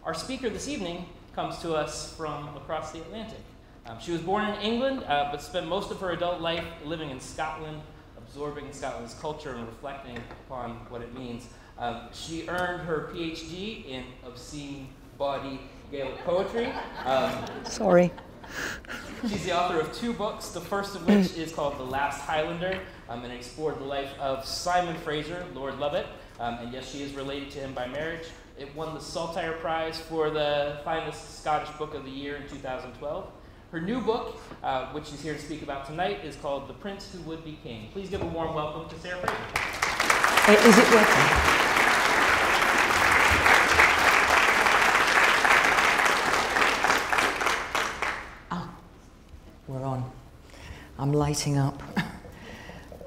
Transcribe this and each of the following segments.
Our speaker this evening comes to us from across the Atlantic. She was born in England, but spent most of her adult life living in Scotland, absorbing Scotland's culture and reflecting upon what it means. She earned her PhD in obscene bawdy Gaelic poetry. Sorry. She's the author of 2 books, the first of which is called The Last Highlander, and it explored the life of Simon Fraser, Lord Lovat, and yes, she is related to him by marriage. It won the Saltire Prize for the finest Scottish book of the year in 2012. Her new book, which she's here to speak about tonight, is called The Prince Who Would Be King. Please give a warm welcome to Sarah Fraser. Is it working? We're on. I'm lighting up.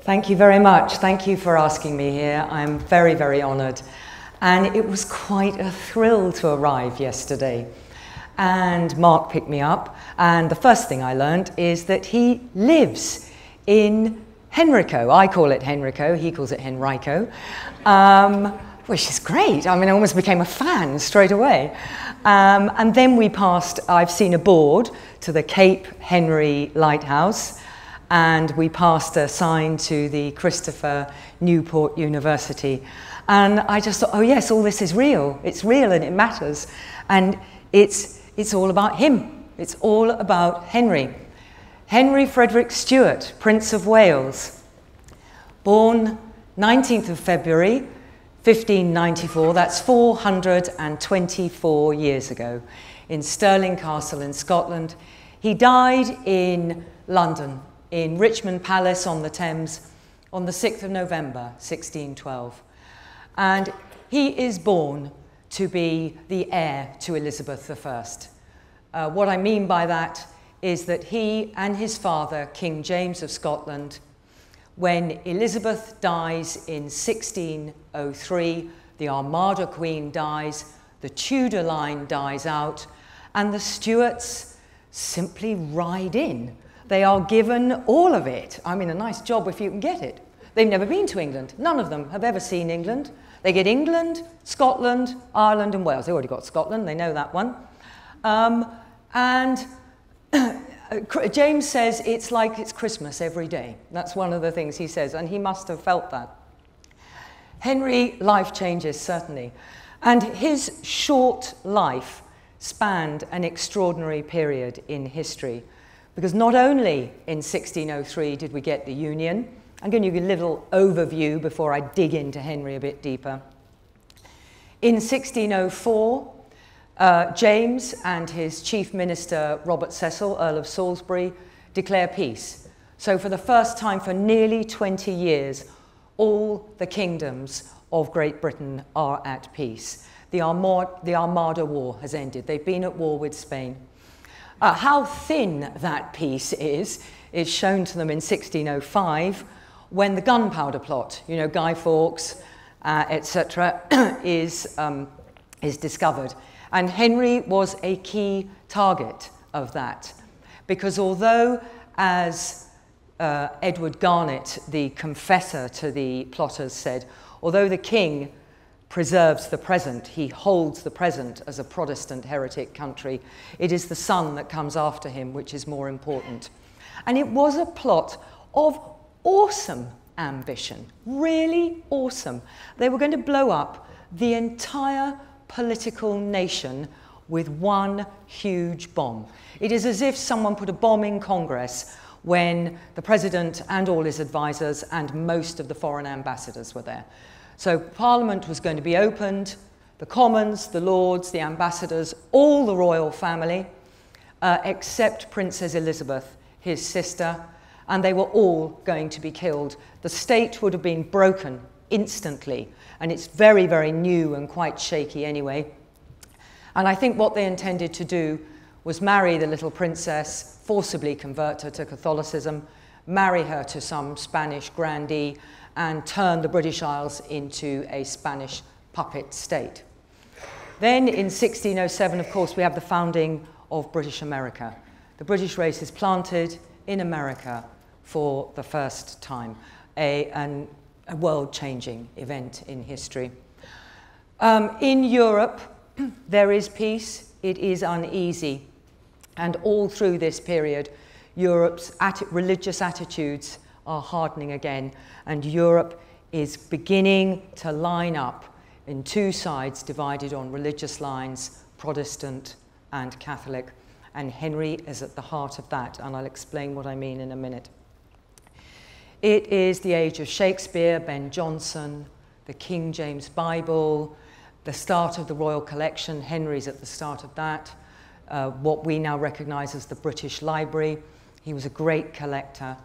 Thank you very much. Thank you for asking me here. I'm very, very honoured. And it was quite a thrill to arrive yesterday. And Mark picked me up. And the first thing I learned is that he lives in Henrico. I call it Henrico. He calls it Henrico. Which is great. I mean, I almost became a fan straight away. And then we passed, I've seen a board to the Cape Henry Lighthouse, and we passed a sign to the Christopher Newport University. And I just thought, oh yes, all this is real. It's real and it matters. And it's all about him. It's all about Henry. Henry Frederick Stewart, Prince of Wales, born 19th of February, 1594, that's 424 years ago, in Stirling Castle in Scotland. He died in London, in Richmond Palace on the Thames, on the 6th of November, 1612. And he is born to be the heir to Elizabeth I. What I mean by that is that he and his father, King James of Scotland, when Elizabeth dies in 1603, the Armada Queen dies, the Tudor line dies out, and the Stuarts simply ride in. They are given all of it. I mean, a nice job if you can get it. They've never been to England. None of them have ever seen England. They get England, Scotland, Ireland, and Wales. They already got Scotland, they know that one. James says it's like it's Christmas every day. That's one of the things he says, and he must have felt that. Henry, life changes, certainly. And his short life spanned an extraordinary period in history, because not only in 1603 did we get the Union. I'm going to give you a little overview before I dig into Henry a bit deeper. In 1604, James and his chief minister, Robert Cecil, Earl of Salisbury, declare peace. So for the first time for nearly 20 years, all the kingdoms of Great Britain are at peace. The Armada War has ended. They've been at war with Spain. How thin that peace is shown to them in 1605, when the gunpowder plot, you know, Guy Fawkes, etc., is discovered. And Henry was a key target of that, because although, as Edward Garnet, the confessor to the plotters, said, although the king preserves the present, he holds the present as a Protestant heretic country, it is the son that comes after him which is more important. And it was a plot of awesome ambition, really awesome. They were going to blow up the entire political nation with one huge bomb. It is as if someone put a bomb in Congress when the president and all his advisors and most of the foreign ambassadors were there. So Parliament was going to be opened, the Commons, the Lords, the ambassadors, all the royal family, except Princess Elizabeth, his sister, and they were all going to be killed. The state would have been broken instantly, and it's very, very new and quite shaky anyway. And I think what they intended to do was marry the little princess, forcibly convert her to Catholicism, marry her to some Spanish grandee, and turn the British Isles into a Spanish puppet state. Then in 1607, of course, we have the founding of British America. The British race is planted in America for the first time, a world-changing event in history. In Europe, there is peace, it is uneasy. And all through this period, Europe's religious attitudes are hardening again, and Europe is beginning to line up in two sides divided on religious lines, Protestant and Catholic. And Henry is at the heart of that, and I'll explain what I mean in a minute. It is the age of Shakespeare, Ben Jonson, the King James Bible, the start of the Royal Collection. Henry's at the start of that. What we now recognise as the British Library. He was a great collector.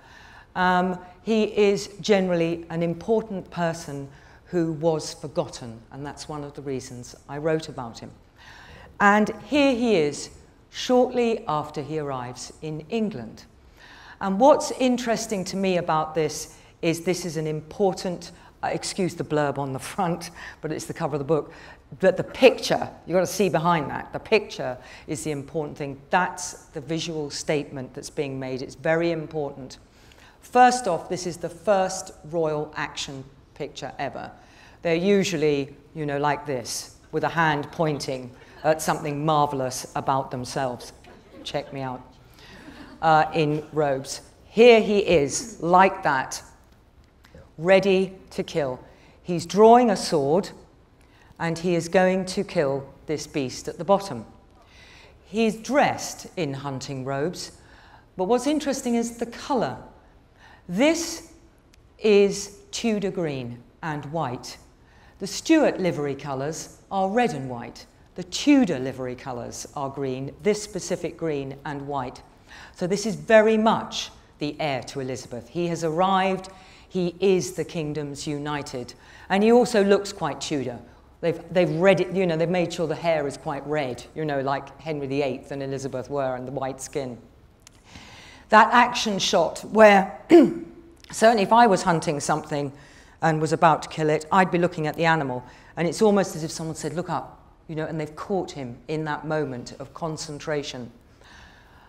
He is generally an important person who was forgotten, and that's one of the reasons I wrote about him. And here he is, shortly after he arrives in England. And what's interesting to me about this is an important, excuse the blurb on the front, but it's the cover of the book, but the picture, you've got to see behind that, the picture is the important thing. That's the visual statement that's being made. It's very important. First off, this is the first royal action picture ever. They're usually, you know, like this, with a hand pointing at something marvelous about themselves. Check me out. In robes. Here he is, like that, ready to kill. He's drawing a sword, and he is going to kill this beast at the bottom. He's dressed in hunting robes, but what's interesting is the colour. This is Tudor green and white. The Stuart livery colours are red and white. The Tudor livery colours are green, this specific green and white. So this is very much the heir to Elizabeth. He has arrived, he is the kingdoms united. And he also looks quite Tudor. They've read it, you know, they've made sure the hair is quite red, you know, like Henry VIII and Elizabeth were, and the white skin. That action shot where, certainly if I was hunting something and was about to kill it, I'd be looking at the animal, and it's almost as if someone said, look up, you know, and they've caught him in that moment of concentration.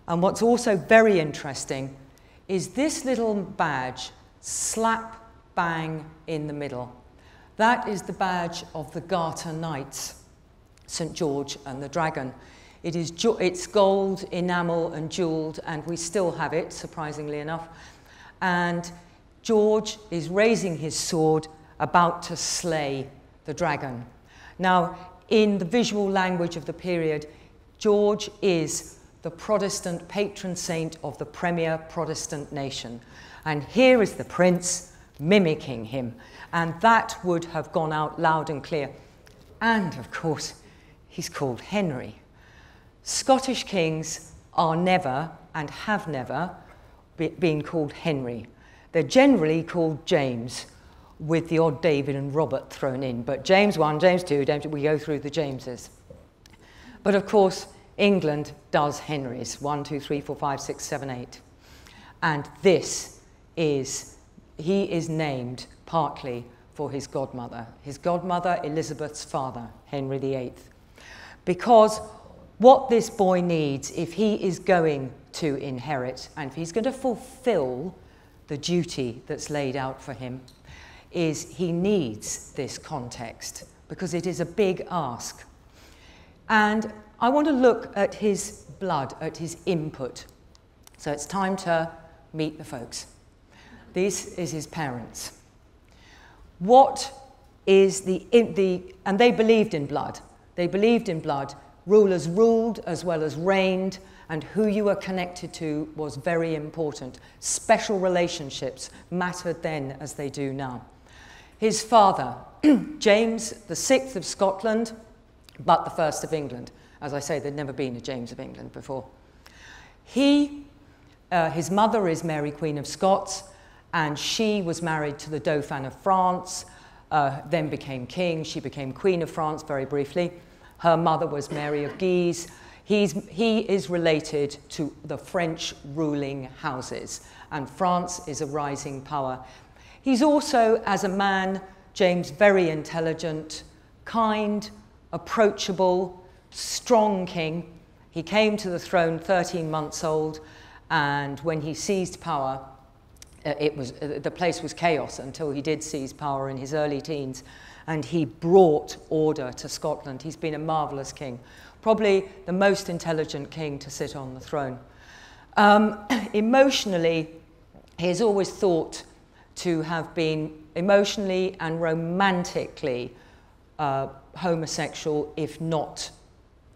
And what's also very interesting is this little badge, slap bang in the middle. That is the badge of the Garter Knights, St. George and the Dragon. It's gold, enamel and jewelled, and we still have it, surprisingly enough. And George is raising his sword, about to slay the dragon. Now, in the visual language of the period, George is the Protestant patron saint of the premier Protestant nation. And here is the prince mimicking him. And that would have gone out loud and clear. And, of course, he's called Henry. Scottish kings are never, and have never, been called Henry. They're generally called James, with the odd David and Robert thrown in. But James I, James II, we go through the Jameses. But, of course, England does Henrys, 1, 2, 3, 4, 5, 6, 7, 8. And this is, he is named partly for his godmother. His godmother, Elizabeth's father, Henry VIII. Because what this boy needs, if he is going to inherit, and if he's going to fulfill the duty that's laid out for him, is he needs this context, because it is a big ask. And I want to look at his blood, at his input. So it's time to meet the folks. This is his parents. What is and they believed in blood. They believed in blood. Rulers ruled as well as reigned, and who you were connected to was very important. Special relationships mattered then as they do now. His father, James VI of Scotland, but the first of England. As I say, there'd never been a James of England before. His mother is Mary, Queen of Scots, and she was married to the Dauphin of France, then became king. She became Queen of France very briefly. Her mother was Mary of Guise. He is related to the French ruling houses, and France is a rising power. He's also, as a man, James, very intelligent, kind, approachable, strong king. He came to the throne 13 months old, and when he seized power, the place was chaos until he did seize power in his early teens, and he brought order to Scotland. He's been a marvellous king, probably the most intelligent king to sit on the throne. Emotionally, he is always thought to have been emotionally and romantically homosexual, if not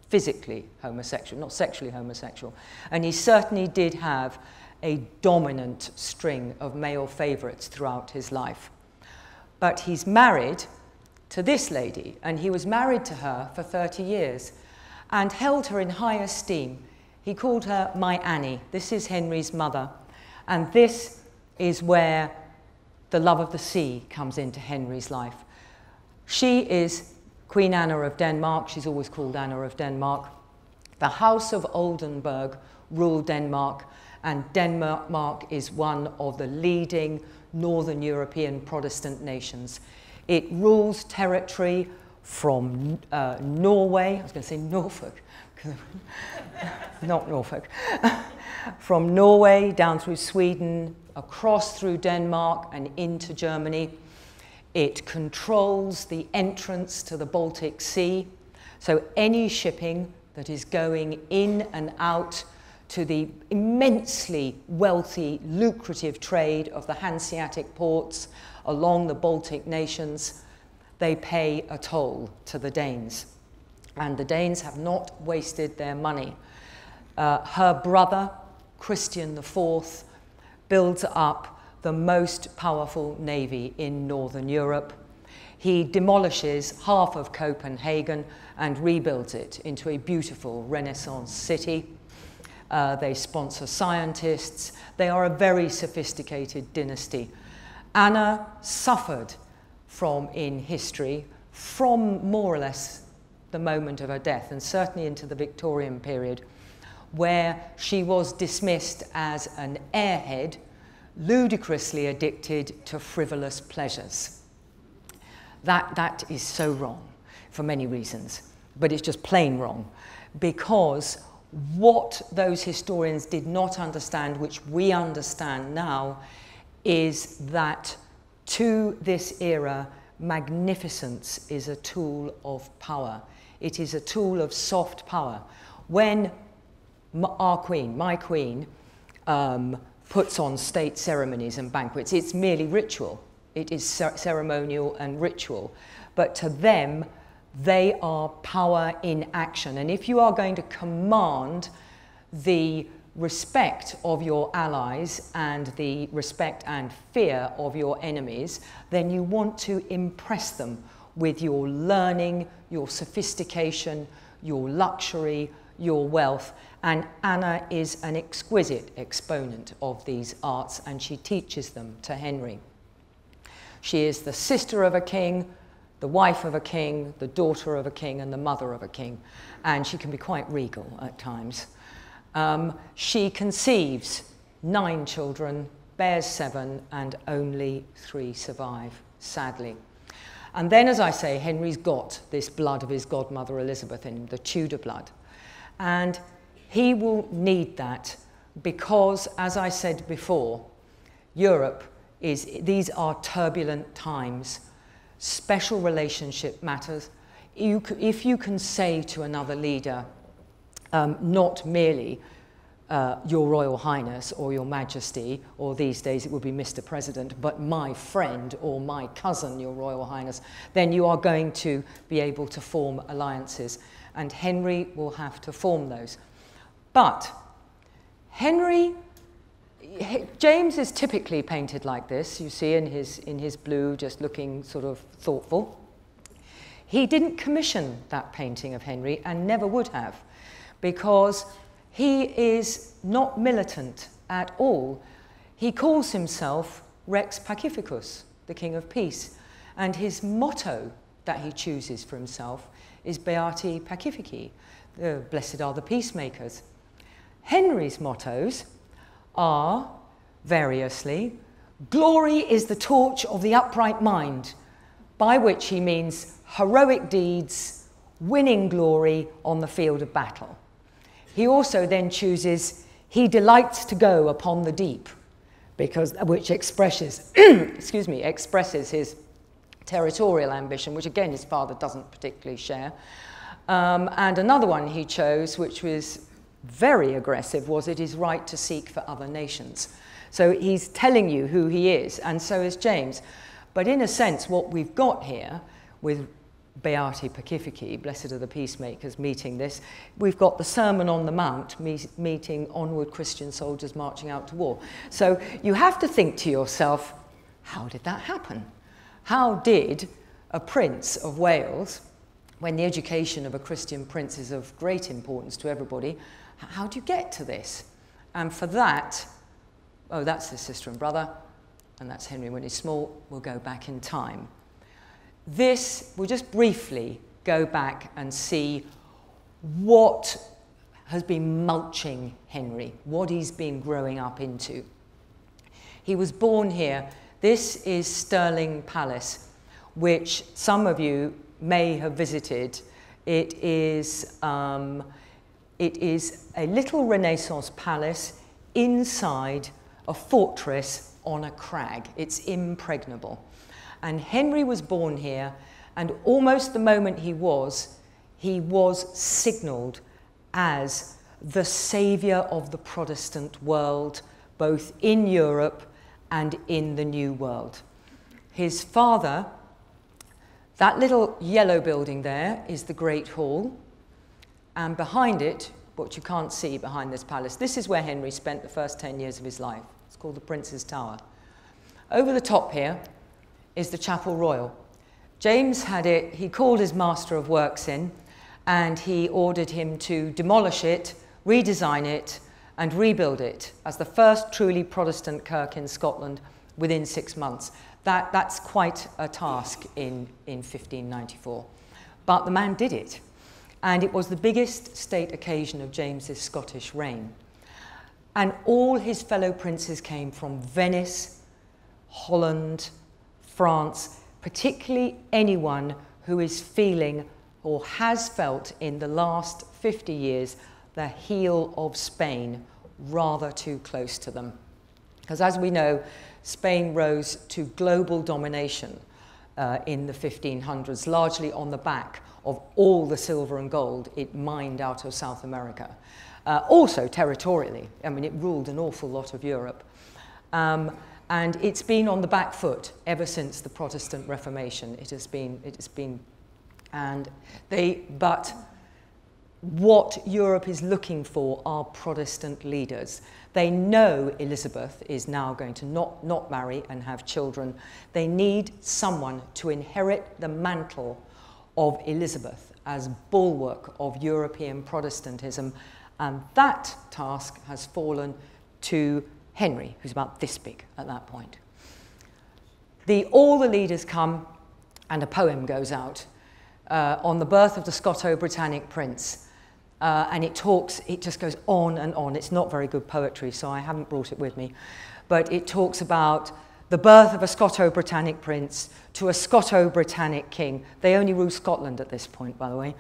physically homosexual, not sexually homosexual. And he certainly did have a dominant string of male favourites throughout his life. But he's married to this lady, and he was married to her for 30 years and held her in high esteem. He called her my Annie. This is Henry's mother, and this is where the love of the sea comes into Henry's life. She is Queen Anna of Denmark. She's always called Anna of Denmark. The House of Oldenburg ruled Denmark, and Denmark is one of the leading Northern European Protestant nations. It rules territory from Norway, I was going to say Norfolk, not Norfolk, from Norway down through Sweden, across through Denmark and into Germany. It controls the entrance to the Baltic Sea, so any shipping that is going in and out to the immensely wealthy, lucrative trade of the Hanseatic ports along the Baltic nations, they pay a toll to the Danes. And the Danes have not wasted their money. Her brother, Christian IV, builds up the most powerful navy in Northern Europe. He demolishes half of Copenhagen and rebuilds it into a beautiful Renaissance city. They sponsor scientists. They are a very sophisticated dynasty. Anna suffered in history from more or less the moment of her death, and certainly into the Victorian period, where she was dismissed as an airhead, ludicrously addicted to frivolous pleasures. That is so wrong for many reasons, but it's just plain wrong, because what those historians did not understand, which we understand now, is that to this era, magnificence is a tool of power. It is a tool of soft power. When our queen, my queen, puts on state ceremonies and banquets, it's merely ritual. It is ceremonial and ritual. But to them, they are power in action. And if you are going to command the respect of your allies and the respect and fear of your enemies, then you want to impress them with your learning, your sophistication, your luxury, your wealth. And Anna is an exquisite exponent of these arts, and she teaches them to Henry. She is the sister of a king, the wife of a king, the daughter of a king, and the mother of a king. And she can be quite regal at times. She conceives 9 children, bears 7, and only 3 survive, sadly. And then, as I say, Henry's got this blood of his godmother Elizabeth in him, the Tudor blood. And he will need that because, as I said before, Europe these are turbulent times. Special relationship matters. If you can say to another leader, not merely Your Royal Highness or Your Majesty, or these days it would be Mr. President, but my friend or my cousin, Your Royal Highness, then you are going to be able to form alliances. And Henry will have to form those. But James is typically painted like this, you see in his blue, just looking sort of thoughtful. He didn't commission that painting of Henry, and never would have, because he is not militant at all. He calls himself Rex Pacificus, the King of Peace, and his motto that he chooses for himself is Beati Pacifici, blessed are the peacemakers. Henry's mottos are, variously, glory is the torch of the upright mind, by which he means heroic deeds, winning glory on the field of battle. He also then chooses, he delights to go upon the deep, which expresses, excuse me, expresses his territorial ambition, which again his father doesn't particularly share. And another one he chose, which was very aggressive, was it is right to seek for other nations. So he's telling you who he is, and so is James. But in a sense, what we've got here with Beati Pacifici, blessed are the peacemakers, meeting this, we've got the Sermon on the Mount, meeting onward Christian soldiers marching out to war. So you have to think to yourself, how did that happen? How did a prince of Wales, when the education of a Christian prince is of great importance to everybody, how do you get to this? And for that, oh, that's his sister and brother, and that's Henry when he's small. We'll go back in time. This, we'll just briefly go back and see what has been mulching Henry, what he's been growing up into. He was born here. This is Stirling Palace, which some of you may have visited. It is a little Renaissance palace inside a fortress on a crag. It's impregnable. And Henry was born here, and almost the moment he was signalled as the saviour of the Protestant world, both in Europe and in the New World. His father, that little yellow building there is the Great Hall, and behind it, what you can't see behind this palace, this is where Henry spent the first 10 years of his life. It's called the Prince's Tower. Over the top here is the Chapel Royal. James had it, he called his Master of Works in, and he ordered him to demolish it, redesign it, and rebuild it as the first truly Protestant kirk in Scotland within 6 months. That's quite a task in 1594. But the man did it, and it was the biggest state occasion of James's Scottish reign. And all his fellow princes came from Venice, Holland, France, particularly anyone who is feeling or has felt in the last 50 years the heel of Spain rather too close to them. Because as we know, Spain rose to global domination in the 1500s, largely on the back of all the silver and gold it mined out of South America. Also territorially, I mean, it ruled an awful lot of Europe. And it's been on the back foot ever since the Protestant Reformation. But what Europe is looking for are Protestant leaders. They know Elizabeth is now going to not marry and have children. They need someone to inherit the mantle of Elizabeth as bulwark of European Protestantism, and that task has fallen to Henry, who's about this big at that point. All the leaders come, and a poem goes out on the birth of the Scoto-Britannic prince. And it just goes on and on. It's not very good poetry, so I haven't brought it with me. But it talks about the birth of a Scoto-Britannic prince to a Scoto-Britannic king. They only rule Scotland at this point, by the way,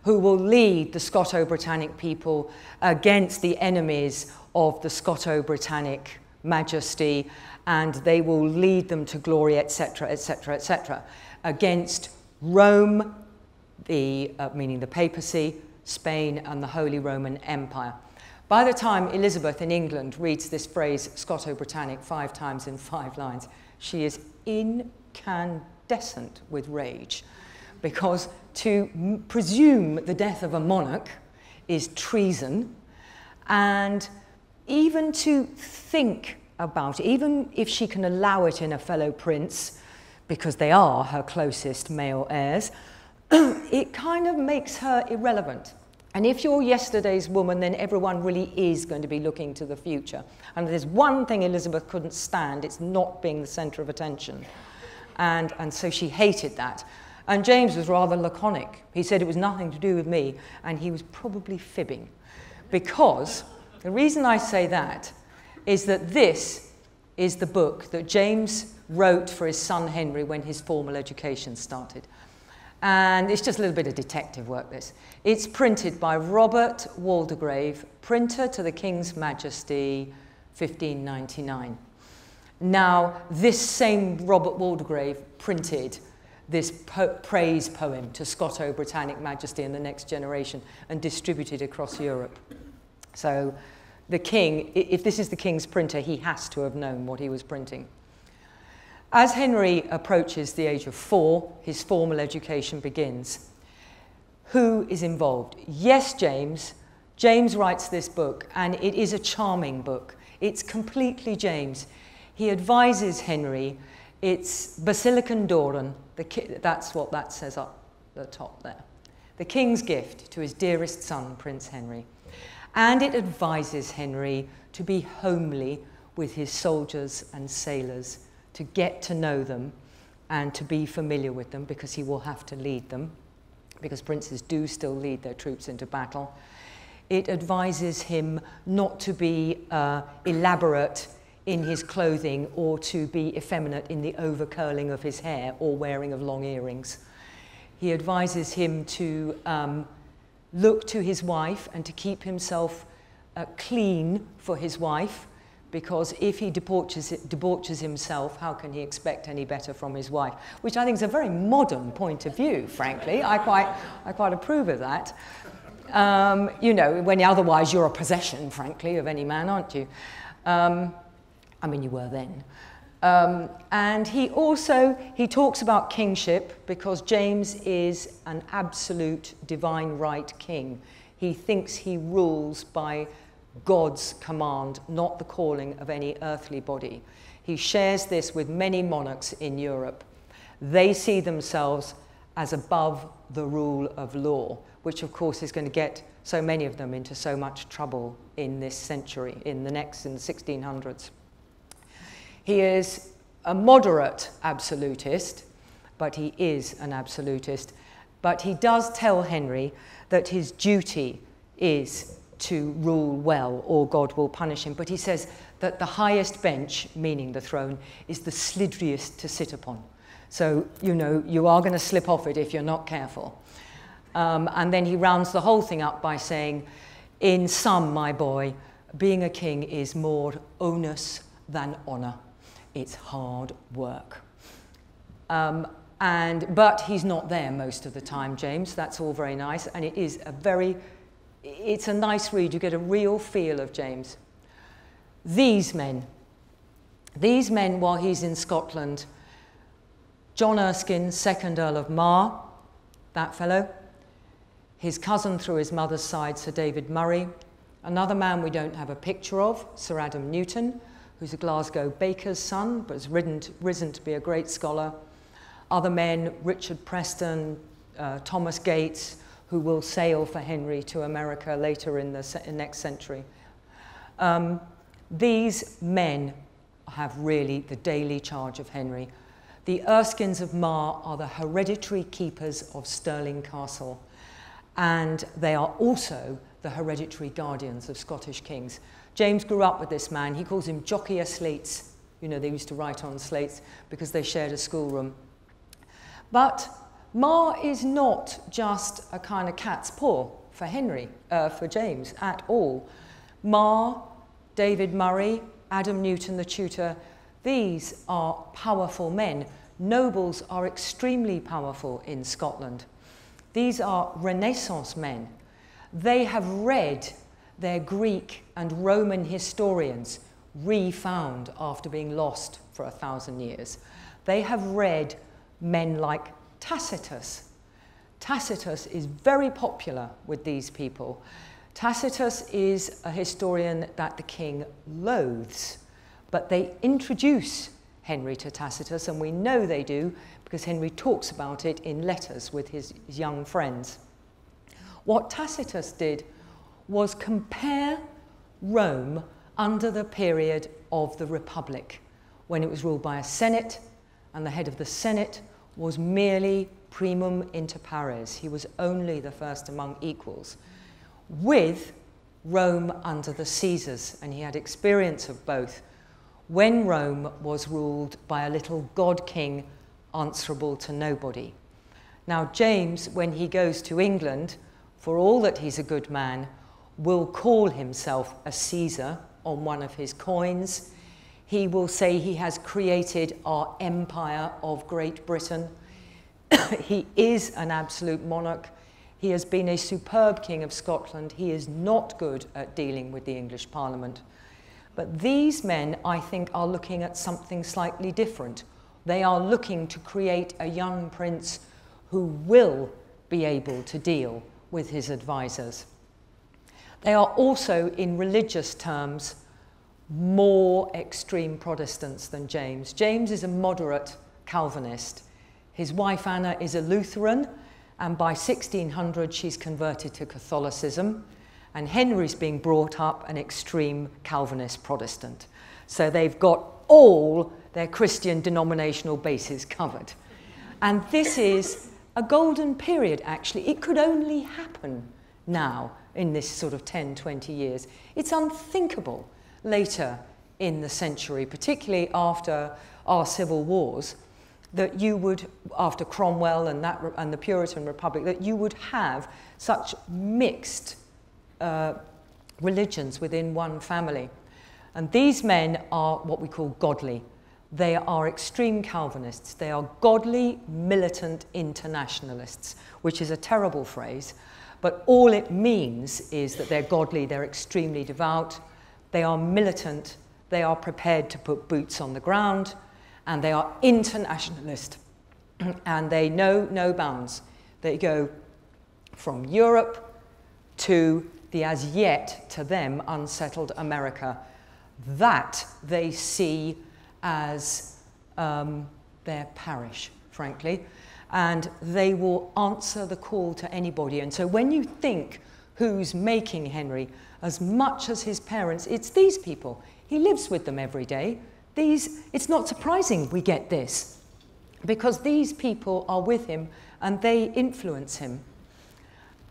who will lead the Scoto-Britannic people against the enemies of the Scoto-Britannic majesty, and they will lead them to glory, etc., etc., etc., against Rome, meaning the papacy, Spain, and the Holy Roman Empire. By the time Elizabeth in England reads this phrase, Scoto-Britannic, 5 times in 5 lines, she is incandescent with rage, because to presume the death of a monarch is treason, and even to think about it, even if she can allow it in a fellow prince, because they are her closest male heirs, it kind of makes her irrelevant. And if you're yesterday's woman, then everyone really is going to be looking to the future. And there's one thing Elizabeth couldn't stand, it's not being the centre of attention. And so she hated that. And James was rather laconic. He said it was nothing to do with me, and he was probably fibbing. Because the reason I say that is that this is the book that James wrote for his son Henry when his formal education started. And it's just a little bit of detective work, this. It's printed by Robert Waldegrave, printer to the King's Majesty, 1599. Now, this same Robert Waldegrave printed this praise poem to Scoto-Britannic Majesty and the next generation and distributed across Europe. So the king, if this is the king's printer, he has to have known what he was printing. As Henry approaches the age of 4, his formal education begins. Who is involved? Yes, James. James writes this book, and it is a charming book. It's completely James. He advises Henry. It's Basilican Doran, that's what that says up the top there. The king's gift to his dearest son, Prince Henry. And it advises Henry to be homely with his soldiers and sailors, to get to know them and to be familiar with them, because he will have to lead them, because princes do still lead their troops into battle. It advises him not to be elaborate in his clothing or to be effeminate in the over-curling of his hair or wearing of long earrings. He advises him to look to his wife and to keep himself clean for his wife, because if he debauches himself, how can he expect any better from his wife? Which I think is a very modern point of view, frankly. I quite approve of that. You know, when otherwise you're a possession, frankly, of any man, aren't you? I mean, you were then. And he talks about kingship, because James is an absolute divine right king. He thinks he rules by God's command, not the calling of any earthly body. He shares this with many monarchs in Europe. They see themselves as above the rule of law, which of course is going to get so many of them into so much trouble in this century, in the 1600s. He is a moderate absolutist, but he is an absolutist. But he does tell Henry that his duty is to rule well, or God will punish him. But he says that the highest bench, meaning the throne, is the slidriest to sit upon. So, you know, you are going to slip off it if you're not careful. And then he rounds the whole thing up by saying, in sum, my boy, being a king is more onus than honour. It's hard work. But he's not there most of the time, James. That's all very nice. And it is it's a nice read. You get a real feel of James. These men, while he's in Scotland, John Erskine, 2nd Earl of Mar, that fellow, his cousin through his mother's side, Sir David Murray, another man we don't have a picture of, Sir Adam Newton, who's a Glasgow baker's son, but has risen to be a great scholar. Other men, Richard Preston, Thomas Gates, who will sail for Henry to America later in the next century. These men have really the daily charge of Henry. The Erskines of Mar are the hereditary keepers of Stirling Castle, and they are also the hereditary guardians of Scottish kings. James grew up with this man. He calls him Jockey o' Slates. You know, they used to write on slates because they shared a schoolroom. But Mar is not just a kind of cat's paw for for James at all. Mar, David Murray, Adam Newton the tutor, these are powerful men. Nobles are extremely powerful in Scotland. These are Renaissance men. They have read their Greek and Roman historians, refound after being lost for 1,000 years. They have read men like Tacitus. Tacitus is very popular with these people. Tacitus is a historian that the king loathes, but they introduce Henry to Tacitus, and we know they do because Henry talks about it in letters with his young friends. What Tacitus did was compare Rome under the period of the Republic, when it was ruled by a Senate, and the head of the Senate was merely primum inter pares. He was only the first among equals, with Rome under the Caesars, and he had experience of both, when Rome was ruled by a little god king answerable to nobody. Now, James, when he goes to England, for all that he's a good man, will call himself a Caesar on one of his coins. He will say he has created our empire of Great Britain. He is an absolute monarch. He has been a superb King of Scotland. He is not good at dealing with the English Parliament. But these men, I think, are looking at something slightly different. They are looking to create a young prince who will be able to deal with his advisors. They are also, in religious terms, more extreme Protestants than James. James is a moderate Calvinist. His wife Anna is a Lutheran, and by 1600 she's converted to Catholicism, and Henry's being brought up an extreme Calvinist Protestant. So they've got all their Christian denominational bases covered. And this is a golden period, actually. It could only happen now in this sort of 10, 20 years. It's unthinkable later in the century, particularly after our civil wars, that you would, after Cromwell and the Puritan Republic, that you would have such mixed religions within one family. And these men are what we call godly. They are extreme Calvinists. They are godly, militant internationalists, which is a terrible phrase, but all it means is that they're godly, they're extremely devout, they are militant, they are prepared to put boots on the ground, and they are internationalist, and they know no bounds. They go from Europe to the as yet, to them, unsettled America. That they see as their parish, frankly, and they will answer the call to anybody. And so when you think who's making Henry, as much as his parents, it's these people. He lives with them every day. It's not surprising we get this, because these people are with him and they influence him.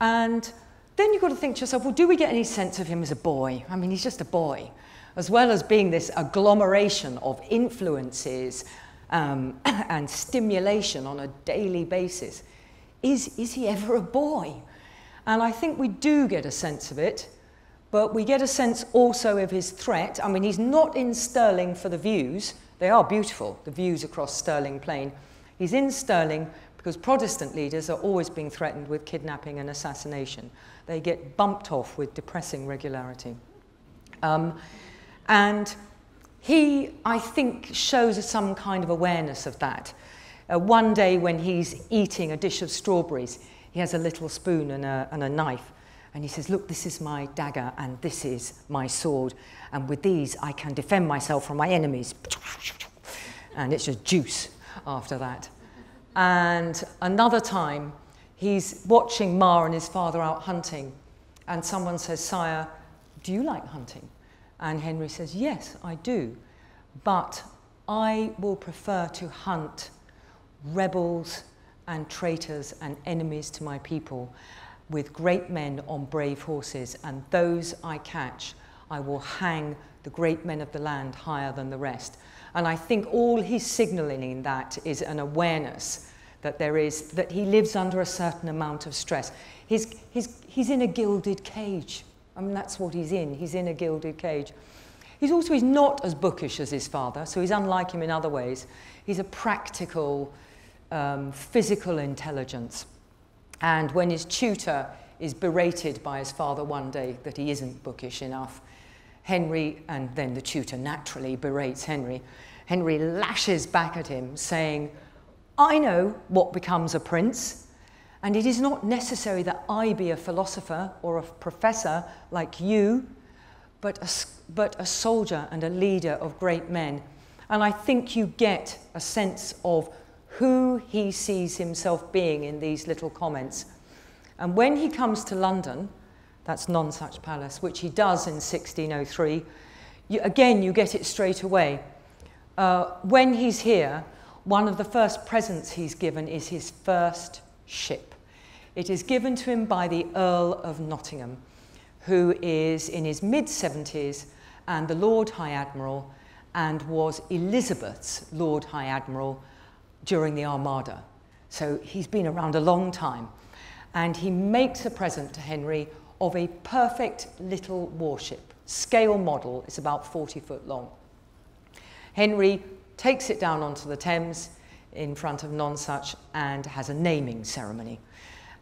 And then you've got to think to yourself, well, do we get any sense of him as a boy? I mean, he's just a boy, as well as being this agglomeration of influences and stimulation on a daily basis. Is he ever a boy? And I think we do get a sense of it, but we get a sense also of his threat. I mean, he's not in Stirling for the views. They are beautiful, the views across Stirling Plain. He's in Stirling because Protestant leaders are always being threatened with kidnapping and assassination. They get bumped off with depressing regularity. And he, I think, shows some kind of awareness of that. One day when he's eating a dish of strawberries, he has a little spoon and a knife, and he says, look, this is my dagger and this is my sword, and with these I can defend myself from my enemies. And it's just juice after that. And another time, he's watching Ma and his father out hunting, and someone says, Sire, do you like hunting? And Henry says, yes, I do, but I will prefer to hunt rebels and traitors and enemies to my people with great men on brave horses, and those I catch, I will hang the great men of the land higher than the rest. And I think all he's signalling in that is an awareness that that he lives under a certain amount of stress. He's in a gilded cage. I mean, that's what he's in. He's in a gilded cage. He's not as bookish as his father, so he's unlike him in other ways. He's a practical, physical intelligence. And when his tutor is berated by his father one day that he isn't bookish enough, Henry, and then the tutor naturally berates Henry, Henry lashes back at him saying, I know what becomes a prince, and it is not necessary that I be a philosopher or a professor like you, but a soldier and a leader of great men. And I think you get a sense of who he sees himself being in these little comments. And when he comes to London, that's Nonsuch Palace, which he does in 1603, again, you get it straight away. When he's here, one of the first presents he's given is his first ship. It is given to him by the Earl of Nottingham, who is in his mid-70s and the Lord High Admiral, and was Elizabeth's Lord High Admiral during the Armada. So he's been around a long time. And he makes a present to Henry of a perfect little warship, scale model. It's about 40 foot long. Henry takes it down onto the Thames in front of Nonsuch and has a naming ceremony.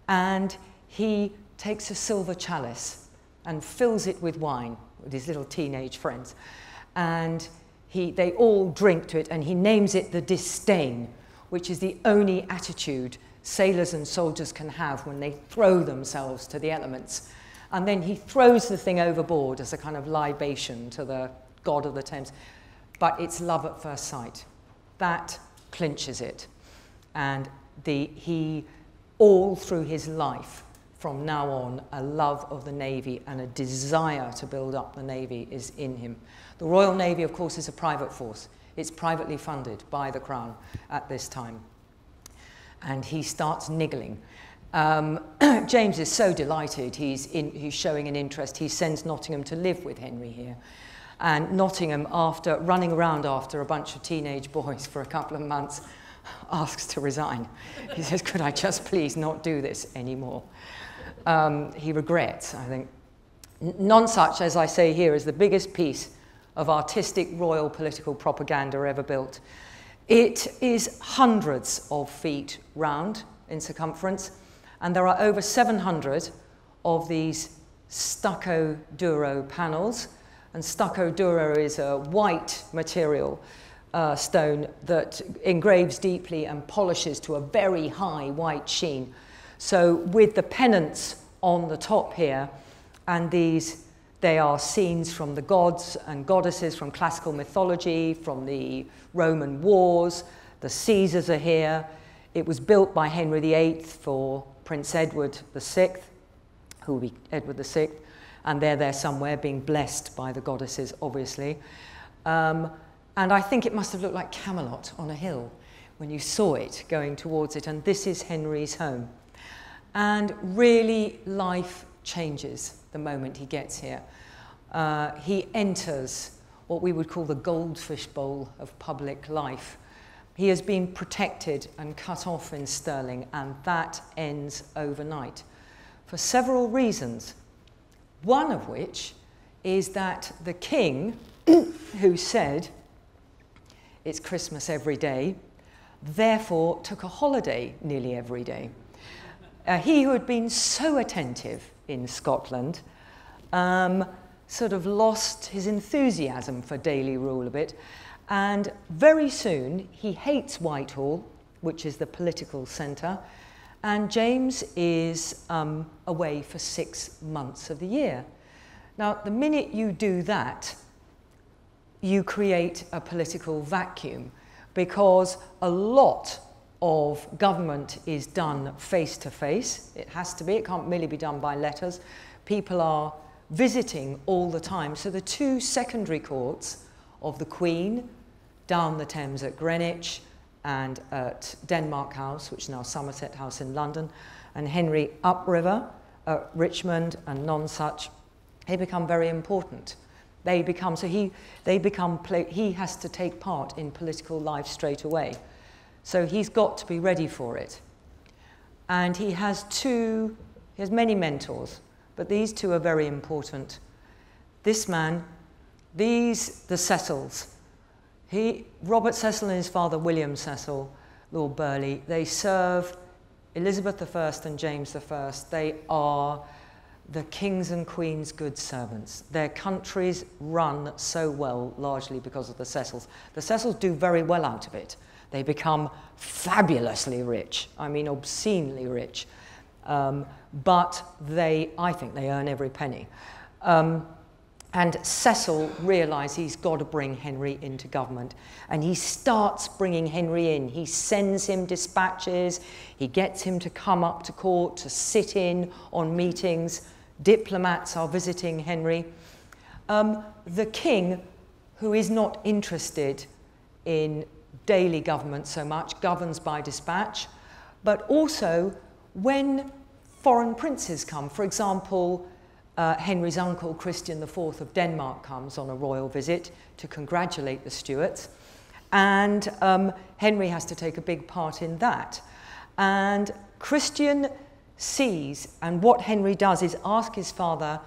And he takes a silver chalice and fills it with wine with his little teenage friends. And they all drink to it, and he names it the Disdain, which is the only attitude sailors and soldiers can have when they throw themselves to the elements. And then he throws the thing overboard as a kind of libation to the god of the Thames. But it's love at first sight. That clinches it. And he, all through his life, from now on, a love of the Navy and a desire to build up the Navy is in him. The Royal Navy, of course, is a private force. It's privately funded by the Crown at this time. And he starts niggling. James is so delighted. He's showing an interest. He sends Nottingham to live with Henry here. And Nottingham, after running around after a bunch of teenage boys for a couple of months, asks to resign. He says, could I just please not do this anymore? He regrets, I think. Nonsuch, as I say here, is the biggest piece of artistic royal political propaganda ever built. It is hundreds of feet round in circumference, and there are over 700 of these stucco duro panels. And stucco duro is a white material stone that engraves deeply and polishes to a very high white sheen. So with the pennants on the top here, and they are scenes from the gods and goddesses, from classical mythology, from the Roman wars. The Caesars are here. It was built by Henry VIII for Prince Edward VI, who will be Edward VI, and they're there somewhere being blessed by the goddesses, obviously. And I think it must have looked like Camelot on a hill when you saw it going towards it, and this is Henry's home. And really, life changes the moment he gets here. He enters what we would call the goldfish bowl of public life. He has been protected and cut off in Stirling, and that ends overnight for several reasons. One of which is that the king, who said, it's Christmas every day, therefore took a holiday nearly every day. He who had been so attentive in Scotland sort of lost his enthusiasm for daily rule a bit, and very soon he hates Whitehall, which is the political centre, and James is away for 6 months of the year. Now, the minute you do that, you create a political vacuum, because a lot of government is done face-to-face. It has to be. It can't merely be done by letters. People are visiting all the time. So the two secondary courts of the Queen, down the Thames at Greenwich and at Denmark House, which is now Somerset House in London, and Henry upriver at Richmond and Nonsuch, they become very important. He has to take part in political life straight away. So he's got to be ready for it. And he has many mentors, but these two are very important. This man, the Cecils, Robert Cecil and his father, William Cecil, Lord Burleigh, they serve Elizabeth I and James I. They are the king's and queen's good servants. Their countries run so well, largely because of the Cecils. The Cecils do very well out of it. They become fabulously rich, I mean obscenely rich, but I think they earn every penny. And Cecil realised he's got to bring Henry into government, and he starts bringing Henry in. He sends him dispatches, he gets him to come up to court, to sit in on meetings. Diplomats are visiting Henry. The king, who is not interested in daily government so much, governs by dispatch, but also when foreign princes come. For example, Henry's uncle, Christian IV of Denmark, comes on a royal visit to congratulate the Stuarts, and Henry has to take a big part in that. And Christian sees, and what Henry does is ask his father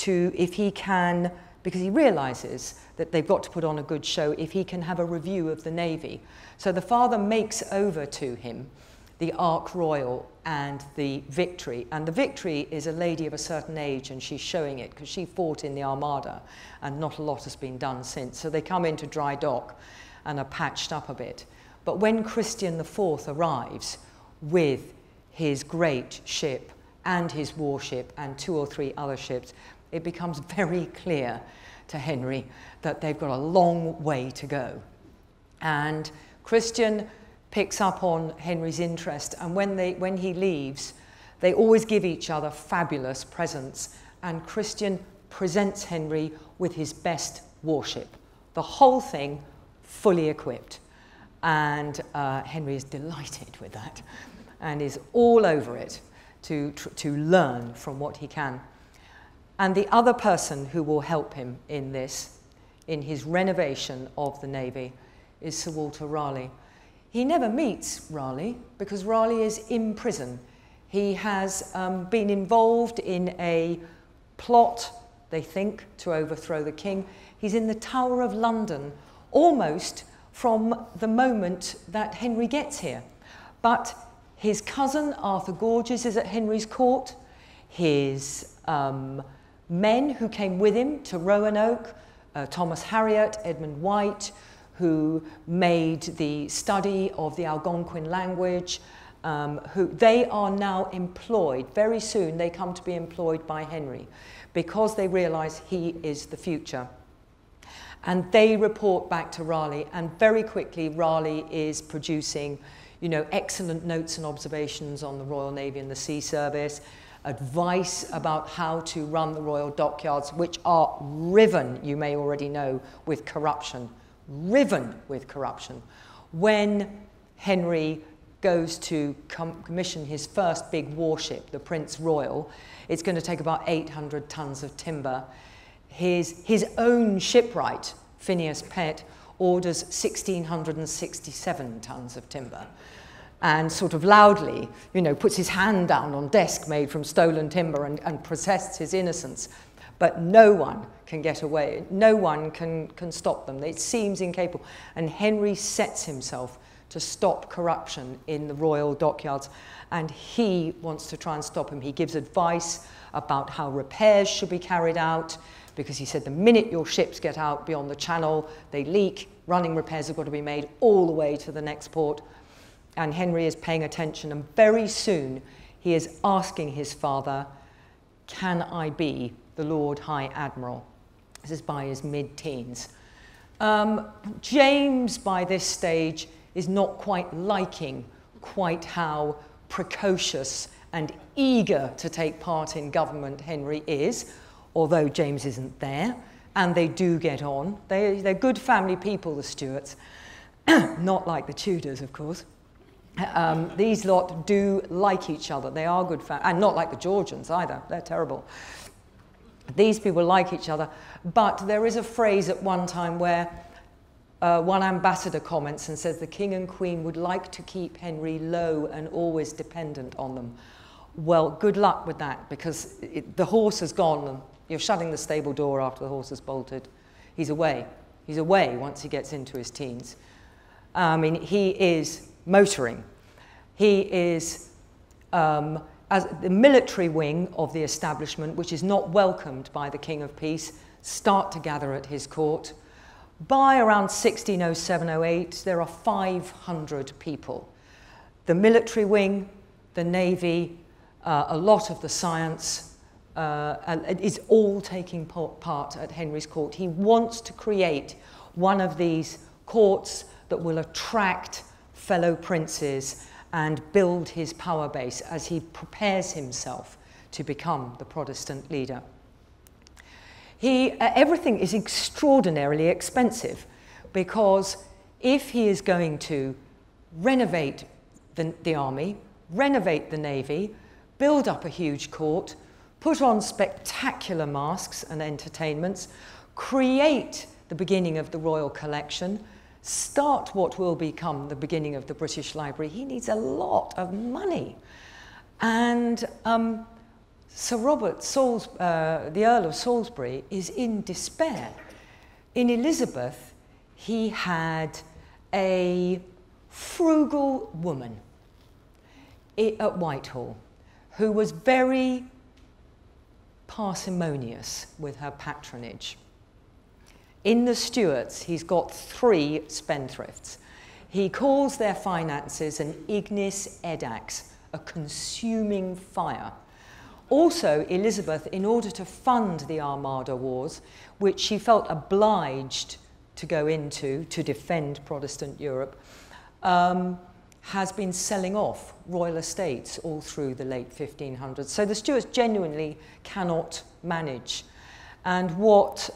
if he can because he realises that they've got to put on a good show if he can have a review of the navy. So the father makes over to him the Ark Royal and the Victory. And the Victory is a lady of a certain age, and she's showing it because she fought in the Armada, and not a lot has been done since. So they come into dry dock and are patched up a bit. But when Christian IV arrives with his great ship and his warship and 2 or 3 other ships, it becomes very clear to Henry that they've got a long way to go. And Christian picks up on Henry's interest, and when he leaves, they always give each other fabulous presents, and Christian presents Henry with his best warship. The whole thing fully equipped. And Henry is delighted with that and is all over it to learn from what he can. And the other person who will help him in this, in his renovation of the navy, is Sir Walter Raleigh. He never meets Raleigh because Raleigh is in prison. He has been involved in a plot, they think, to overthrow the king. He's in the Tower of London almost from the moment that Henry gets here. But his cousin Arthur Gorges is at Henry's court. His men who came with him to Roanoke, Thomas Harriot, Edmund White, who made the study of the Algonquin language, who they are now employed. Very soon they come to be employed by Henry because they realise he is the future. And they report back to Raleigh, and very quickly Raleigh is producing, you know, excellent notes and observations on the Royal Navy and the Sea Service, advice about how to run the Royal Dockyards, which are riven, you may already know, with corruption. Riven with corruption. When Henry goes to commission his first big warship, the Prince Royal, it's going to take about 800 tons of timber. His own shipwright, Phineas Pett, orders 1,667 tons of timber, and sort of loudly, you know, puts his hand down on desk made from stolen timber and protests his innocence. But no one can get away. No one can stop them. It seems incapable. And Henry sets himself to stop corruption in the royal dockyards, and he wants to try and stop him. He gives advice about how repairs should be carried out, because he said the minute your ships get out beyond the channel, they leak, running repairs have got to be made all the way to the next port. And Henry is paying attention, and very soon he is asking his father, can I be the Lord High Admiral? This is by his mid-teens. James, by this stage, is not quite liking quite how precocious and eager to take part in government Henry is, although James isn't there, and they do get on. They're good family people, the Stuarts, not like the Tudors, of course. These lot do like each other. They are good family, and not like the Georgians either. They're terrible. These people like each other, but there is a phrase at one time where one ambassador comments and says the king and queen would like to keep Henry low and always dependent on them. Well, good luck with that, because the horse has gone, and you're shutting the stable door after the horse has bolted. He's away. He's away once he gets into his teens. I mean, he is motoring. He is, as the military wing of the establishment, which is not welcomed by the King of Peace, start to gather at his court. By around 1607-08, there are 500 people. The military wing, the navy, a lot of the science, is all taking part at Henry's court. He wants to create one of these courts that will attract fellow princes and build his power base as he prepares himself to become the Protestant leader. Everything is extraordinarily expensive, because if he is going to renovate the army, renovate the navy, build up a huge court, put on spectacular masques and entertainments, create the beginning of the Royal Collection, start what will become the beginning of the British Library, he needs a lot of money. And Sir Robert the Earl of Salisbury is in despair. In Elizabeth, he had a frugal woman at Whitehall who was very parsimonious with her patronage. In the Stuarts, he's got 3 spendthrifts. He calls their finances an ignis edax, a consuming fire. Also, Elizabeth, in order to fund the Armada Wars, which she felt obliged to go into to defend Protestant Europe, has been selling off royal estates all through the late 1500s. So the Stuarts genuinely cannot manage. And what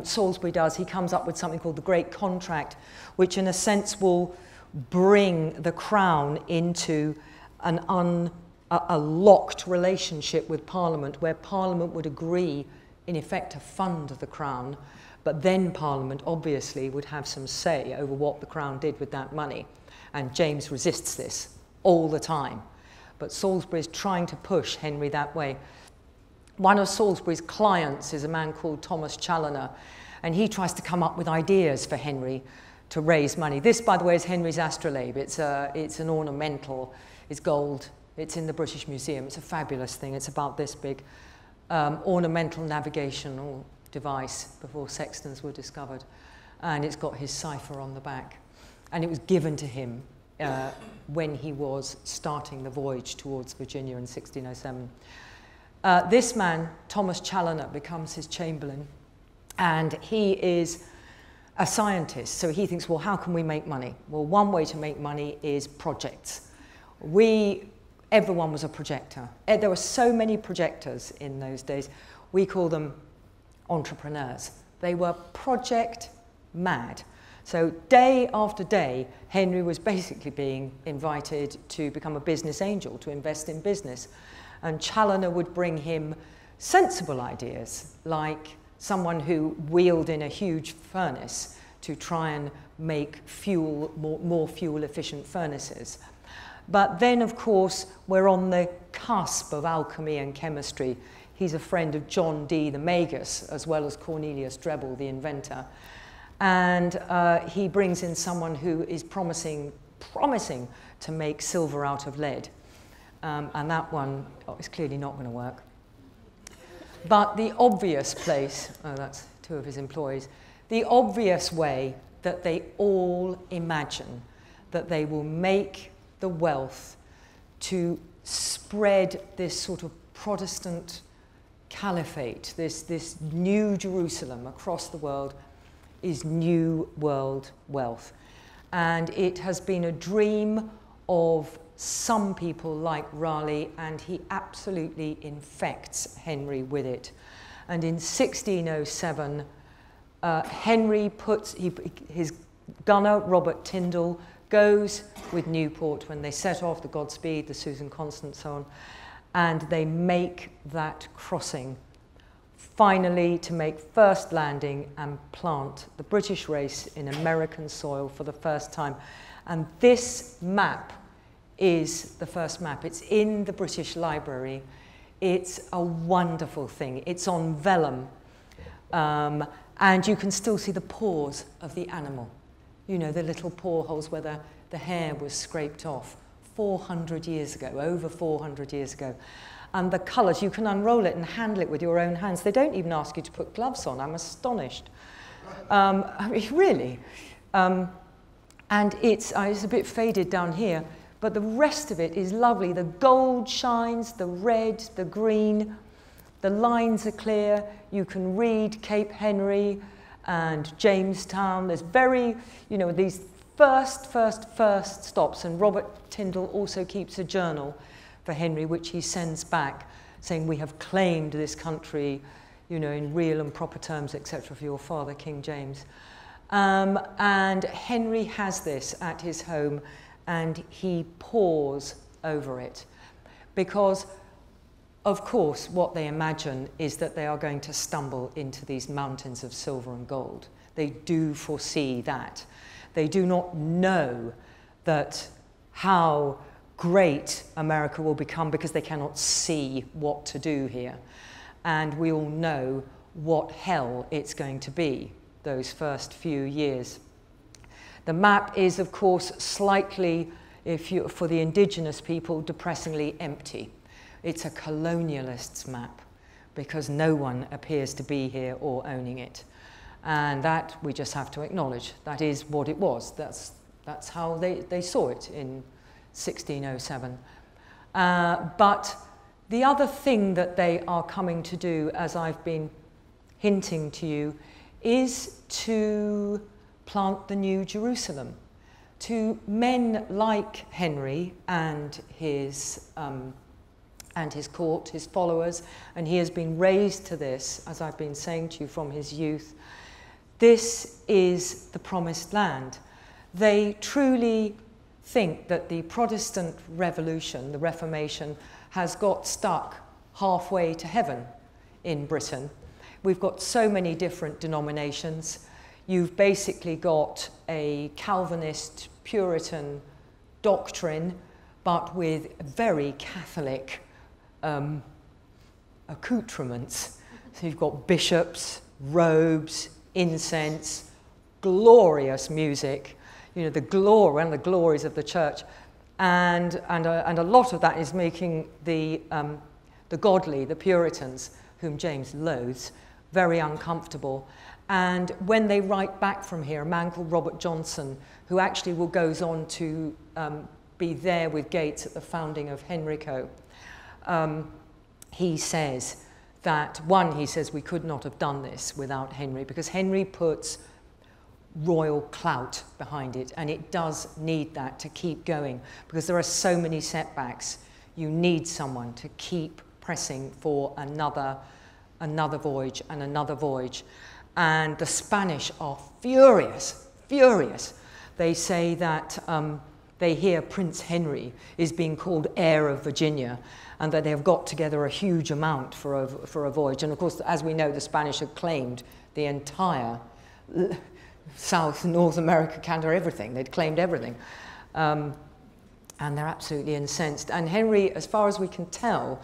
Salisbury does, he comes up with something called the Great Contract, which in a sense will bring the crown into a locked relationship with Parliament, where Parliament would agree, in effect, to fund the crown, but then Parliament obviously would have some say over what the crown did with that money. And James resists this all the time. But Salisbury is trying to push Henry that way. One of Salisbury's clients is a man called Thomas Challinor, and he tries to come up with ideas for Henry to raise money. This, by the way, is Henry's astrolabe. It's an ornamental, it's gold, it's in the British Museum. It's a fabulous thing. It's about this big, ornamental navigational device before sextants were discovered. And it's got his cipher on the back. And it was given to him when he was starting the voyage towards Virginia in 1607. This man, Thomas Challinor, becomes his chamberlain, and he is a scientist. So he thinks, well, how can we make money? Well, one way to make money is projects. Everyone was a projector. There were so many projectors in those days. We call them entrepreneurs. They were project mad. So day after day, Henry was basically being invited to become a business angel, to invest in business. And Challinor would bring him sensible ideas, like someone who wheeled in a huge furnace to try and make fuel, more fuel-efficient furnaces. But then, of course, we're on the cusp of alchemy and chemistry. He's a friend of John Dee the Magus, as well as Cornelius Drebbel, the inventor. And he brings in someone who is promising to make silver out of lead. And that one is clearly not going to work. But the obvious place, that's 2 of his employees, the obvious way that they all imagine that they will make the wealth to spread this sort of Protestant caliphate, this new Jerusalem across the world, is New World wealth. And it has been a dream of some people like Raleigh, and he absolutely infects Henry with it. And in 1607, Henry his gunner, Robert Tyndall, goes with Newport when they set off the Godspeed, the Susan Constant, so on, and they make that crossing, finally to make first landing and plant the British race in American soil for the first time. And this map is the first map. It's in the British Library. It's a wonderful thing. It's on vellum, and you can still see the paws of the animal. You know, the little paw holes where the hair was scraped off 400 years ago, over 400 years ago. And the colours, you can unroll it and handle it with your own hands. They don't even ask you to put gloves on. I'm astonished. I mean, really. And it's a bit faded down here, but the rest of it is lovely. The gold shines, the red, the green, the lines are clear. You can read Cape Henry and Jamestown. There's these first stops, and Robert Tyndall also keeps a journal for Henry, which he sends back, saying, we have claimed this country, in real and proper terms, etc., for your father, King James. And Henry has this at his home, and he pores over it, because, of course, what they imagine is that they are going to stumble into these mountains of silver and gold. They do foresee that. They do not know that how great America will become because they cannot see what to do here. And we all know what hell it's going to be those first few years. The map is, of course, slightly, for the indigenous people, depressingly empty. It's a colonialist's map because no one appears to be here or owning it. And that we just have to acknowledge. That is what it was. That's how they saw it in 1607. But the other thing that they are coming to do, as I've been hinting to you, is to plant the New Jerusalem. To men like Henry and his court, his followers, and he has been raised to this, as I've been saying to you, from his youth. This is the promised land. They truly think that the Protestant Revolution, the Reformation, has got stuck halfway to heaven in Britain. We've got so many different denominations. You've basically got a Calvinist, Puritan doctrine, but with very Catholic accoutrements. So you've got bishops, robes, incense, glorious music, you know, one of the glories of the church. And a lot of that is making the godly, the Puritans, whom James loathes, very uncomfortable. And when they write back from here, a man called Robert Johnson, who actually goes on to be there with Gates at the founding of Henrico, he says that, he says we could not have done this without Henry, because Henry puts royal clout behind it, and it does need that to keep going, because there are so many setbacks. You need someone to keep pressing for another voyage and another voyage. And the Spanish are furious, furious. They say that they hear Prince Henry is being called heir of Virginia, and that they have got together a huge amount for a voyage. And of course, as we know, the Spanish have claimed the entire South, North America, Canada, everything. They'd claimed everything. And they're absolutely incensed. And Henry, as far as we can tell,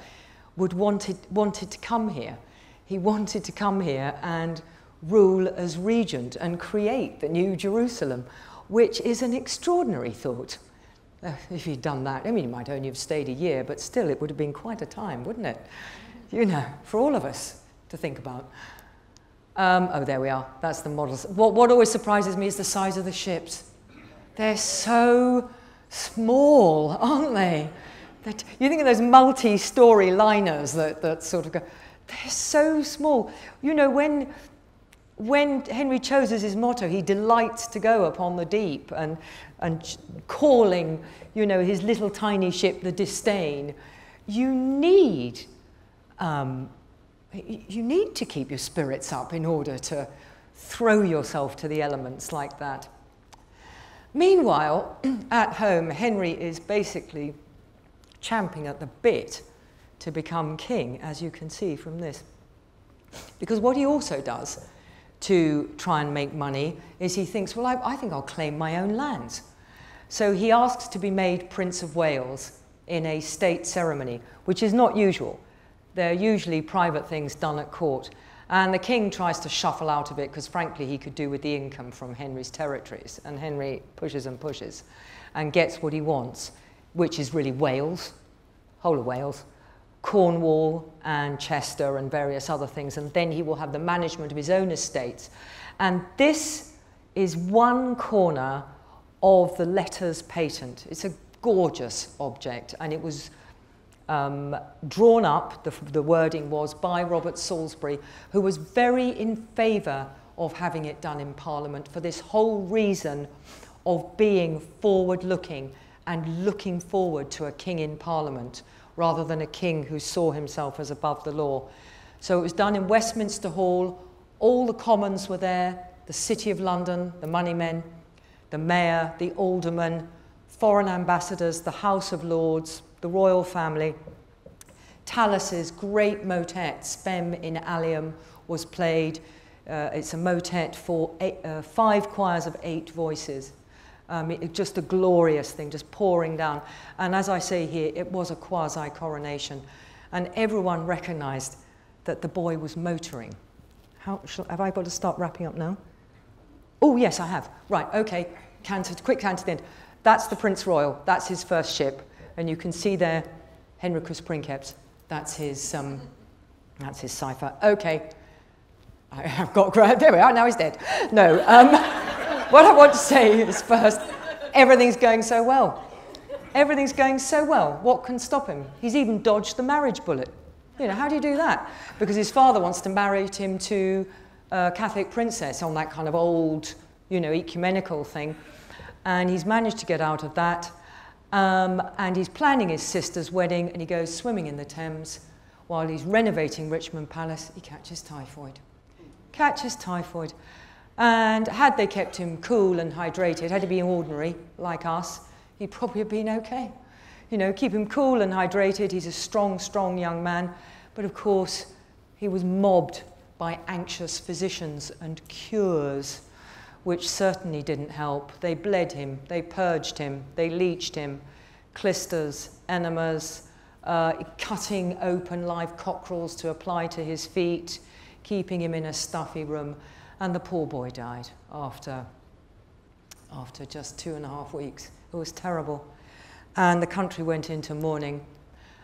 wanted to come here. He wanted to come here and rule as regent and create the New Jerusalem, which is an extraordinary thought. If he'd done that, I mean, he might only have stayed a year, but still it would have been quite a time, wouldn't it? You know, for all of us to think about. Oh, there we are. That's the models. What always surprises me is the size of the ships. They're so small, aren't they? You think of those multi-story liners that sort of go, they're so small. You know, when Henry chose as his motto, he delights to go upon the deep, and calling, you know, his little tiny ship the Disdain, you need to keep your spirits up in order to throw yourself to the elements like that. Meanwhile, at home, Henry is basically champing at the bit to become king, as you can see from this. Because what he also does to try and make money is he thinks, well, I think I'll claim my own lands. So he asks to be made Prince of Wales in a state ceremony, which is not usual. They're usually private things done at court. And the king tries to shuffle out of it because, frankly, he could do with the income from Henry's territories. And Henry pushes and pushes and gets what he wants, which is really Wales, whole of Wales, Cornwall and Chester and various other things. And then he will have the management of his own estates. And this is one corner of the letters patent. It's a gorgeous object, and it was drawn up, the wording was, by Robert Salisbury, who was very in favour of having it done in Parliament for this whole reason of being forward-looking and looking forward to a king in Parliament rather than a king who saw himself as above the law. So it was done in Westminster Hall. All the Commons were there, the City of London, the moneymen, the mayor, the aldermen, foreign ambassadors, the House of Lords, the royal family. Tallis's great motet, Spem in Alium, was played. It's a motet for 5 choirs of 8 voices. Just a glorious thing, just pouring down. And as I say here, it was a quasi-coronation. And everyone recognised that the boy was motoring. Have I got to start wrapping up now? Oh, yes, I have. Right, okay. Quick canter to the end. That's the Prince Royal. That's his first ship. And you can see there, Henricus Princeps. That's his cipher. Okay. I've got... There we are, now he's dead. No. What I want to say is first, everything's going so well. Everything's going so well. What can stop him? He's even dodged the marriage bullet. You know, how do you do that? Because his father wants to marry him to a Catholic princess on that kind of old, you know, ecumenical thing. And he's managed to get out of that. And he's planning his sister's wedding, and he goes swimming in the Thames. While he's renovating Richmond Palace, he catches typhoid. And had they kept him cool and hydrated, had he been ordinary, like us, he'd probably have been okay. You know, keep him cool and hydrated. He's a strong, strong young man. But of course, he was mobbed by anxious physicians and cures, which certainly didn't help. They bled him, they purged him, they leeched him, clysters, enemas, cutting open live cockerels to apply to his feet, keeping him in a stuffy room. And the poor boy died after just 2.5 weeks. It was terrible. And the country went into mourning.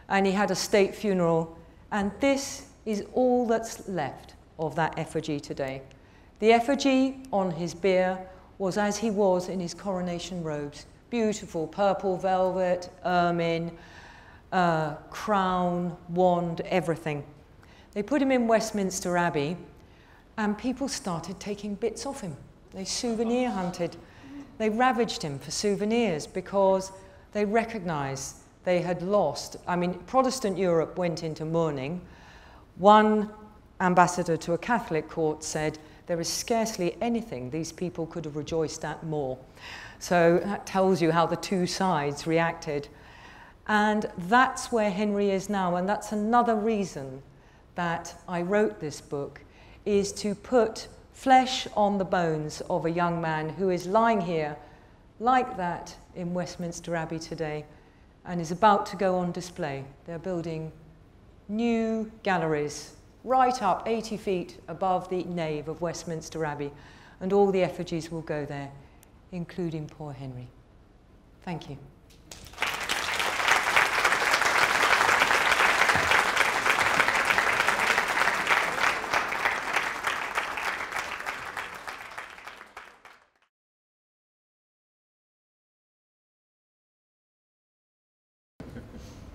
And he had a state funeral. And this is all that's left of that effigy today. The effigy on his bier was as he was in his coronation robes. Beautiful purple velvet, ermine, crown, wand, everything. They put him in Westminster Abbey, and people started taking bits off him. They souvenir hunted. They ravaged him for souvenirs because they recognised they had lost. I mean, Protestant Europe went into mourning. One ambassador to a Catholic court said, there is scarcely anything these people could have rejoiced at more. So that tells you how the two sides reacted. And that's where Henry is now. And that's another reason that I wrote this book, is to put flesh on the bones of a young man who is lying here like that in Westminster Abbey today and is about to go on display. They're building new galleries right up 80 feet above the nave of Westminster Abbey, and all the effigies will go there, including poor Henry. Thank you.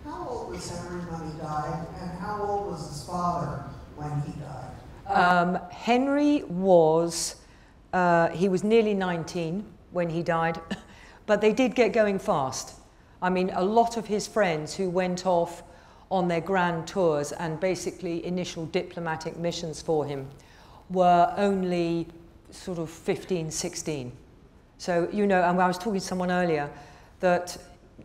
How old was Henry when he died, and how old was his father when he died? Henry was, he was nearly 19 when he died, but they did get going fast. I mean, a lot of his friends who went off on their grand tours and basically initial diplomatic missions for him were only sort of 15, 16. So, you know, and I was talking to someone earlier that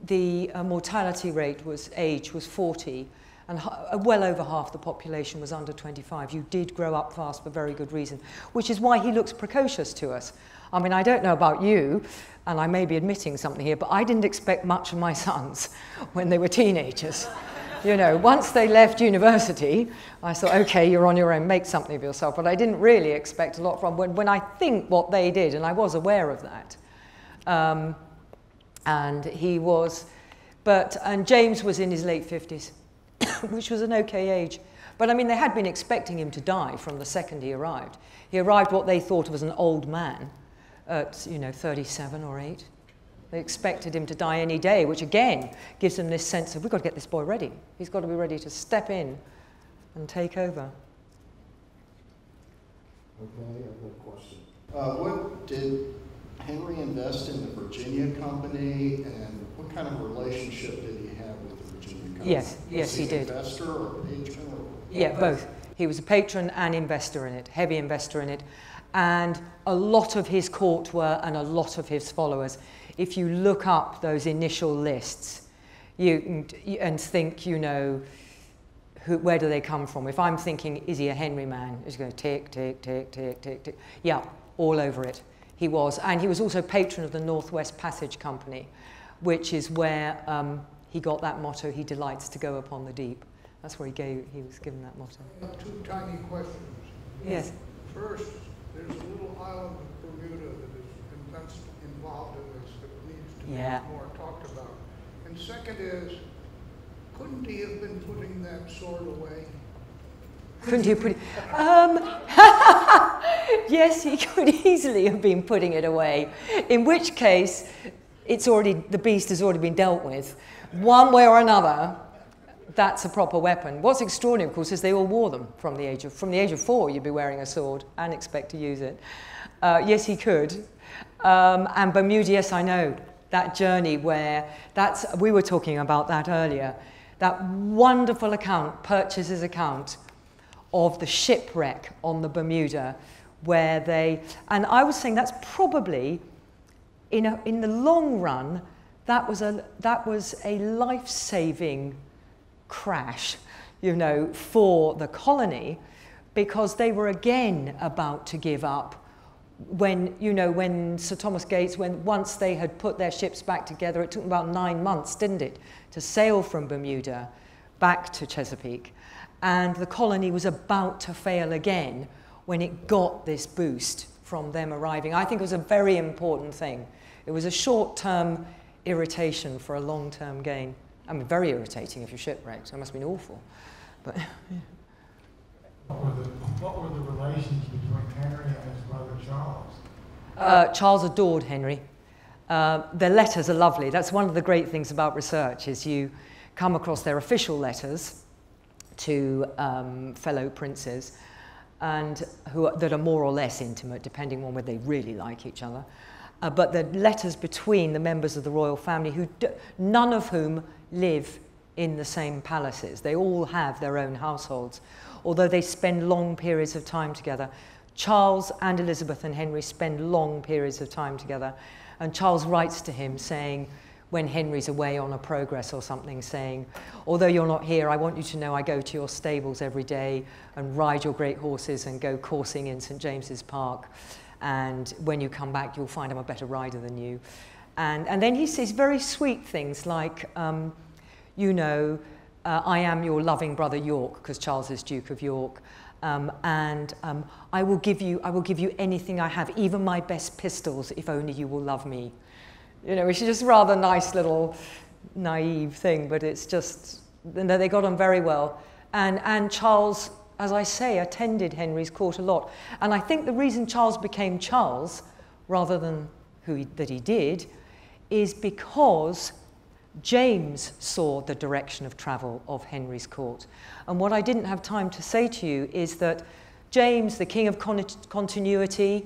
the mortality rate age was 40, and well over half the population was under 25. You did grow up fast for very good reason, which is why he looks precocious to us. I mean, I don't know about you, and I may be admitting something here, but I didn't expect much of my sons when they were teenagers. You know, once they left university, I thought, okay, you're on your own, make something of yourself. But I didn't really expect a lot from when I think what they did, and I was aware of that. And he was, and James was in his late 50s, which was an okay age. But I mean, they had been expecting him to die from the second he arrived. He arrived what they thought of as an old man at, you know, 37 or 8. They expected him to die any day, which again gives them this sense of, we've got to get this boy ready. He's got to be ready to step in and take over. Okay, I have a question. What did Henry invest in the Virginia Company, and what kind of relationship did he have with the Virginia Company? Yes, he did. Investor or patron? Or yeah, both. He was a patron and investor in it, heavy investor in it. And a lot of his court were, and a lot of his followers. If you look up those initial lists, and think, you know, where do they come from? If I'm thinking, is he a Henry man? It's going to tick, tick, tick, tick, tick, tick. Yeah, all over it. he was. And he was also patron of the Northwest Passage Company, which is where he got that motto, he delights to go upon the deep. That's where he was given that motto. I have two tiny questions. Yes. First, there's a little island of Bermuda that's involved in this that needs to be more talked about. And second is, couldn't he have been putting that sword away? Couldn't he put it? Yes, he could easily have been putting it away. In which case, the beast has already been dealt with. One way or another, that's a proper weapon. What's extraordinary, of course, is they all wore them from the age of 4. You'd be wearing a sword and expect to use it. Yes, he could. And Bermuda, yes, I know that journey where we were talking about that earlier. That wonderful account, Purchas's account of the shipwreck on the Bermuda, where and I was saying that's probably in the long run that was a life-saving crash, for the colony, because they were again about to give up when Sir Thomas Gates, once they had put their ships back together, it took them about 9 months, didn't it, to sail from Bermuda back to Chesapeake, and the colony was about to fail again when it got this boost from them arriving. I think it was a very important thing. It was a short-term irritation for a long-term gain. I mean, very irritating if you're shipwrecked. It must have been awful. But yeah. What were the relations between Henry and his brother Charles? Charles adored Henry. Their letters are lovely. That's one of the great things about research, is you come across their official letters to fellow princes, and that are more or less intimate, depending on whether they really like each other. But the letters between the members of the royal family, none of whom live in the same palaces. They all have their own households, although they spend long periods of time together. Charles and Elizabeth and Henry spend long periods of time together. And Charles writes to him saying, when Henry's away on a progress or something, saying, although you're not here, I want you to know I go to your stables every day and ride your great horses and go coursing in St. James's Park. And when you come back, you'll find I'm a better rider than you. And then he says very sweet things like, I am your loving brother York, because Charles is Duke of York, I will give you anything I have, even my best pistols, if only you will love me. Which is just rather nice little naive thing, but it's just, they got on very well. And Charles, as I say, attended Henry's court a lot. And I think the reason Charles became Charles, rather than that he did, is because James saw the direction of travel of Henry's court. And what I didn't have time to say to you is that James, the king of continuity,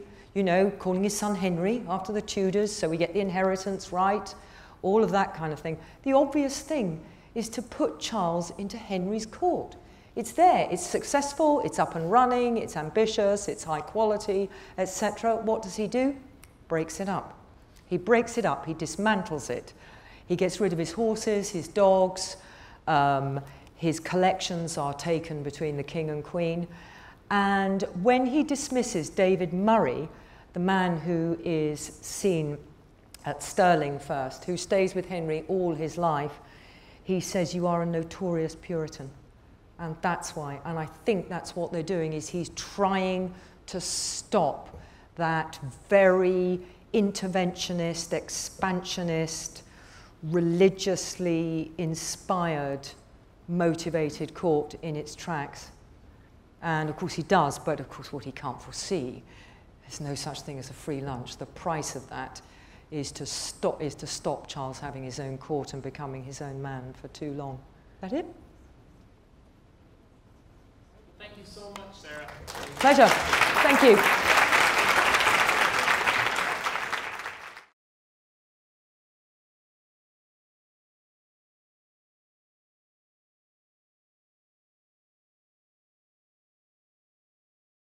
calling his son Henry after the Tudors, so we get the inheritance right, all of that kind of thing. The obvious thing is to put Charles into Henry's court. It's there, it's successful, it's up and running, it's ambitious, it's high quality, etc. What does he do? Breaks it up. He breaks it up, he dismantles it. He gets rid of his horses, his dogs, his collections are taken between the king and queen. And when he dismisses David Murray, the man who is seen at Stirling first, who stays with Henry all his life, he says, you are a notorious Puritan. And that's why, and I think that's what they're doing, is he's trying to stop that very interventionist, expansionist, religiously inspired, motivated court in its tracks. And of course he does, but of course what he can't foresee, there's no such thing as a free lunch. The price of that is to stop Charles having his own court and becoming his own man for too long. Is that it? Thank you so much, Sarah. Pleasure. Thank you.